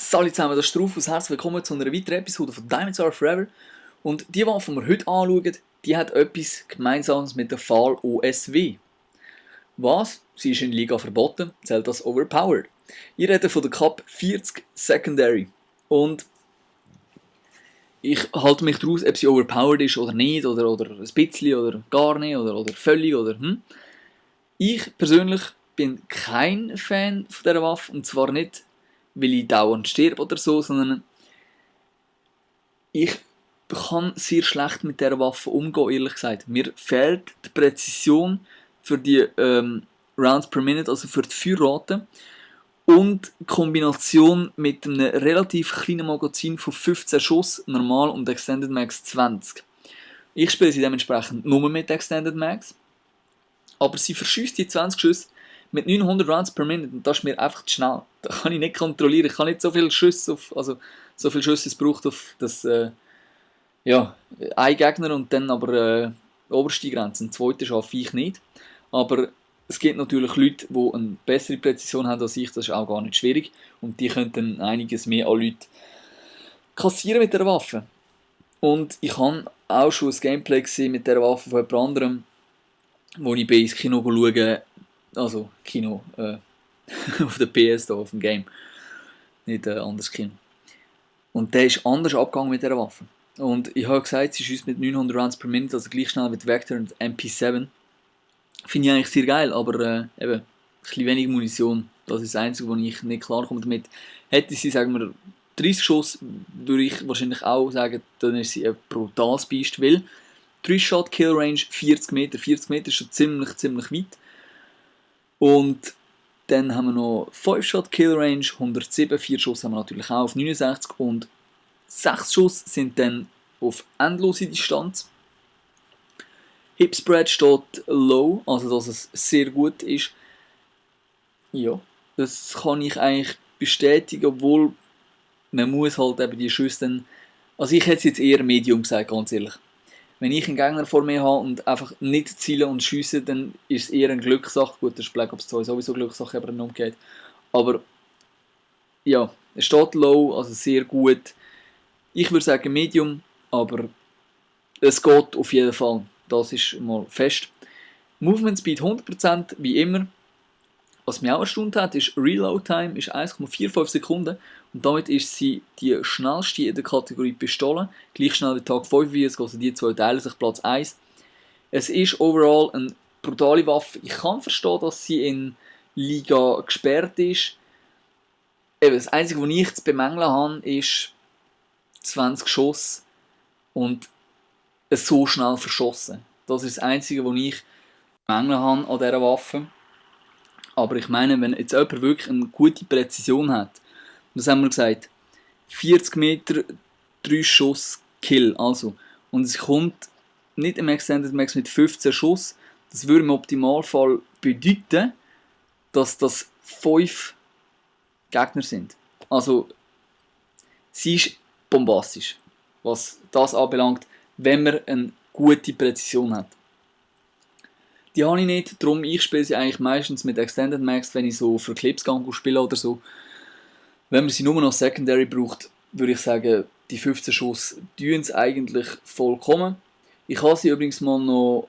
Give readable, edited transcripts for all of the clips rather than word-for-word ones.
Salut zusammen, das ist Rufus. Herzlich willkommen zu einer weiteren Episode von Diamonds Are Forever. Und die Waffe, die wir heute anschauen, die hat etwas Gemeinsames mit der Fall OSW. Was? Sie ist in der Liga verboten, zählt als overpowered. Ich rede von der Cup 40 Secondary. Und ich halte mich daraus, ob sie overpowered ist oder nicht, oder ein bisschen, oder gar nicht, oder völlig, oder Ich persönlich bin kein Fan von dieser Waffe, und zwar nicht, weil ich dauernd sterbe oder so, sondern ich kann sehr schlecht mit dieser Waffe umgehen, ehrlich gesagt. Mir fehlt die Präzision für die Rounds per Minute, also für die Feuerrate, und die Kombination mit einem relativ kleinen Magazin von 15 Schuss, normal, und Extended Max 20. Ich spiele sie dementsprechend nur mit Extended Max, aber sie verschießt die 20 Schüsse mit 900 Rounds per Minute, und das ist mir einfach zu schnell. Das kann ich nicht kontrollieren. Ich kann nicht so viele Schüsse so viele Schüsse es braucht auf das ein Gegner und dann aber oberste Grenze. Einen zweiten schaffe ich nicht. Aber es gibt natürlich Leute, die eine bessere Präzision haben als ich. Das ist auch gar nicht schwierig. Und die können dann einiges mehr an Leute kassieren mit der Waffe. Und ich habe auch schon ein Gameplay gesehen mit der Waffe von jemand anderem, wo ich bei ins Kino schaue. Also Kino auf der PS da, auf dem Game. Nicht anderes Kino. Und der ist anders abgegangen mit dieser Waffe. Und ich habe gesagt, sie schießt mit 900 Rounds per Minute, also gleich schnell mit Vector und MP7. Finde ich eigentlich sehr geil, aber eben, ein bisschen wenig Munition. Das ist das Einzige, wo ich nicht klarkomme damit. Hätte sie, sagen wir, 30 Schuss, würde ich wahrscheinlich auch sagen, dann ist sie ein brutales Biest, weil 3-Shot Kill Range 40 Meter. 40 Meter ist schon ziemlich weit. Und dann haben wir noch 5-Shot Kill Range 107, 4 Schuss haben wir natürlich auch auf 69 und 6 Schuss sind dann auf endlose Distanz. Hip Spread steht low, also dass es sehr gut ist. Ja, das kann ich eigentlich bestätigen, obwohl man muss halt eben die Schüsse dann... Also ich hätte es jetzt eher Medium gesagt, ganz ehrlich. Wenn ich einen Gegner vor mir habe und einfach nicht zielen und schiessen, dann ist es eher eine Glückssache. Gut, das ist Black Ops 2 sowieso Glückssache, aber nicht umgeht. Aber ja, es steht low, also sehr gut. Ich würde sagen Medium, aber es geht auf jeden Fall. Das ist mal fest. Movement Speed 100% wie immer. Was mich auch erstaunt hat, ist Reload Time ist 1,45 Sekunden und damit ist sie die schnellste in der Kategorie Pistole. Gleich schnell wie Tag 45, also die zwei teilen sich Platz 1. Es ist overall eine brutale Waffe. Ich kann verstehen, dass sie in Liga gesperrt ist. Eben, das Einzige, was ich zu bemängeln habe, ist 20 Schuss und es so schnell verschossen. Das ist das Einzige, was ich zu bemängeln habe an dieser Waffe. Aber ich meine, wenn jetzt jemand wirklich eine gute Präzision hat, das haben wir gesagt, 40 Meter, 3 Schuss, Kill, also. Und es kommt nicht im Extended Max mit 15 Schuss. Das würde im Optimalfall bedeuten, dass das 5 Gegner sind. Also, sie ist bombastisch, was das anbelangt, wenn man eine gute Präzision hat. Die habe ich nicht, darum ich spiele sie eigentlich meistens mit Extended Max, wenn ich so für Clips spiele oder so. Wenn man sie nur noch Secondary braucht, würde ich sagen, die 15 Schuss tun es eigentlich vollkommen. Ich habe sie übrigens mal noch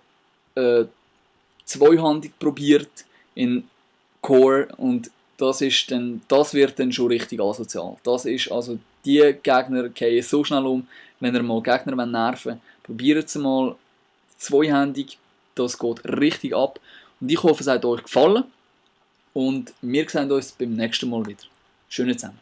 zweihandig probiert in Core und das wird dann schon richtig asozial. Das ist also, die Gegner gehen so schnell um, wenn ihr mal Gegner nerven wollt, probiert es mal zweihändig. Das geht richtig ab. Und ich hoffe, es hat euch gefallen. Und wir sehen uns beim nächsten Mal wieder. Schönen zusammen.